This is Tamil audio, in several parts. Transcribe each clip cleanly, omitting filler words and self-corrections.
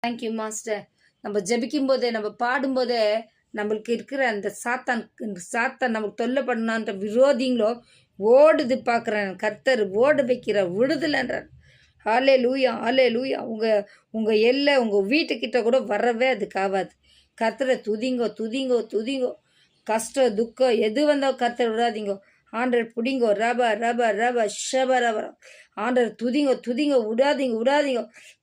Thank you master. நம்ம ஜெபிக்கும் போதே, நம்ம பாடும்போதே, நம்மளுக்கு இருக்கிற அந்த சாத்தான் நமக்கு தொல்லை பண்ணான்ற விரோதிங்களோ ஓடுது பார்க்குறேன். கர்த்தர் ஓட வைக்கிற விடுதலைன்றார். ஹாலே லூயா, ஹாலே லூயா. உங்கள் எல்லை உங்கள் வீட்டுக்கிட்ட கூட வரவே அதுக்கு ஆகாது. கர்த்தரை துதிங்கோ துதிங்கோ துதிங்கோ. கஷ்டம் துக்கம் எது வந்தால் கர்த்தரை விடாதீங்கோ. ஆண்டர் பிடிங்கோ ரப ரப ரப ஷப ரப. ஆண்டர் துதிங்கோ துதிங்கோ, விடாதீங்க விடாதீங்க.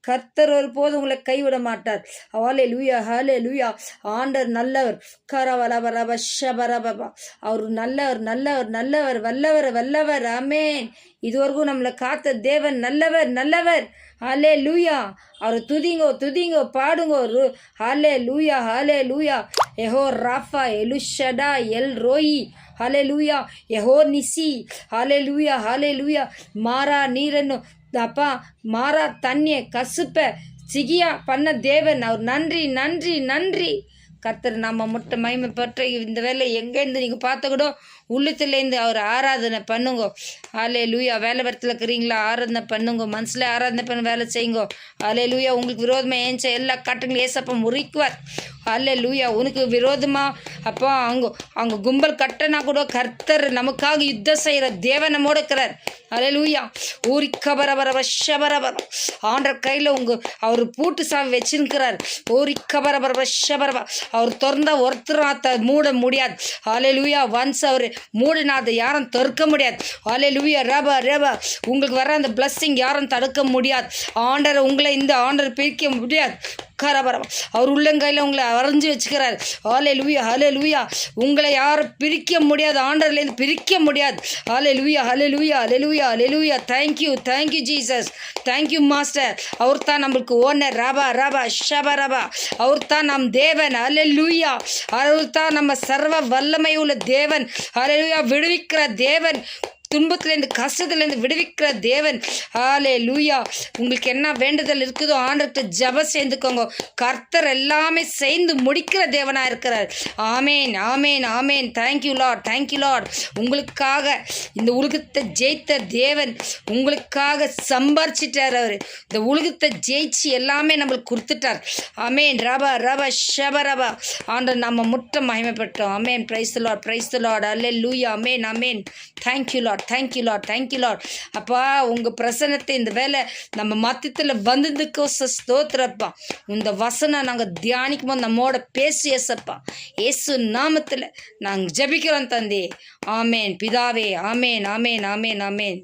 கர்த்தர் ஒரு போது உங்களை கைவிட மாட்டார். ஹாலே லூயா, ஹாலே லூயா. ஆண்டர் நல்லவர். கரவரப ரப ஷப ரபா. அவர் நல்லவர் நல்லவர் நல்லவர் வல்லவர் வல்லவர். ஆமேன். இதுவரைக்கும் நம்மளை காத்த தேவன் நல்லவர் நல்லவர். ஹாலே லூயா. அவர் துதிங்கோ துதிங்கோ பாடுங்கோ. ஹாலே லூயா, ஹாலே லூயா. எஹோ ராஃபா எலுஷடா எல் ரோயி. ஹாலே லூயா. எஹோ நிசி. ஹாலே லூயா, ஹாலே லூயா. மாறா நீரன்னு அப்பா மாறா தண்ணியை கசுப்ப சிகியா பண்ண தேவன் அவர். நன்றி நன்றி நன்றி. கர்த்தர் நம்ம முட்டை மகிமை பெற்ற இந்த வேலை எங்கேருந்து நீங்கள் பார்த்த கூட உள்ளத்துலேருந்து அவர் ஆராதனை பண்ணுங்க. ஹாலே லூயா. வேலை வரத்தில் இருக்கிறீங்களா, ஆராதனை பண்ணுங்க. மனசில் ஆராதனை பண்ண வேலை செய்யுங்க. ஹாலே லூயா. உங்களுக்கு விரோதமாக ஏஞ்ச எல்லா காட்டுங்களும் ஏசப்பா முறிக்குவார். ஹாலே லூயா. உனக்கு விரோதமாக அப்போ அவங்க கும்பல் கட்டனா கூட கர்த்தர் நமக்காக யுத்தம் செய்கிற தேவன் நம்மோடு இருக்கிறார். ஹாலே லூயா. ஊரி கபரபர வஷபரபர. ஆண்ட கையில் அவர் பூட்டு சாவி வச்சுருக்கிறார். ஊரி கபரபர வஷபரபா. அவர் திறந்தா ஒருத்தர் மூட முடியாது. ஹாலே லூயா. ஒன்ஸ் அவர் மூடினா அதை யாரும் தடுக்க முடியாது. ஹாலே லூயா. ரபா ரபா. உங்களுக்கு வர அந்த பிளஸ்ஸிங் யாரும் தடுக்க முடியாது. ஆண்டரை உங்களை இந்த ஆண்டரை பிரிக்க முடியாது. கரபரபா. அவர் உள்ளங்கையில் உங்களை வரைஞ்சி வச்சுக்கிறார். ஹாலே லூயா, ஹாலே லூயா. உங்களை யாரும் பிரிக்க முடியாது. ஆண்டர்லேருந்து பிரிக்க முடியாது. ஹாலே லூயா, hallelujah, hallelujah, hallelujah. Thank you thank you Jesus. Thank you master. அவர் தான் நம்மளுக்கு ஓனர். ரபா ரபா ஷப ரபா. அவர் தான் நம் தேவன். ஹாலே லூயா. அவர் தான் நம்ம சர்வ வல்லமை உள்ள தேவன். ஹாலே லூயா. விடுவிக்கிற தேவன். துன்பத்துலேருந்து கஷ்டத்துலேருந்து விடுவிக்கிற தேவன். ஹாலே லூயா. உங்களுக்கு என்ன வேண்டுதல் இருக்குதோ ஆண்டர்கிட்ட ஜப சேர்ந்துக்கோங்க. கர்த்தர் எல்லாமே சேர்ந்து முடிக்கிற தேவனாக இருக்கிறார். Amen amen amen. Thank you Lord, thank you Lord. உங்களுக்காக இந்த உலகத்தை ஜெயித்த தேவன் உங்களுக்காக சம்பாரிச்சிட்டார். அவர் இந்த உலகத்தை ஜெயிச்சு எல்லாமே நம்மளுக்கு கொடுத்துட்டார். ஆமேன். ரபா ரபா ஷப ரபா. ஆண்டர் நம்ம முட்டை மகிமைப்பட்டோம். Amen. Praise the Lord, praise the Lord. Hallelujah. Amen amen. Thank you Lord, thank you Lord, thank you Lord. அப்பா உங்கள் பிரசனத்தை இந்த வேலை நம்ம மத்தியத்தில் வந்ததுக்கோ ஸ்தோத்திரப்பா. இந்த வசனம் நாங்கள் தியானிக்கும் போது நம்மோட பேசி ஏசப்பா. இயேசு நாமத்தில் நாங்கள் ஜெபிக்கிறோம் தந்தை. ஆமேன் பிதாவே. ஆமேன் ஆமேன் ஆமேன் ஆமேன்.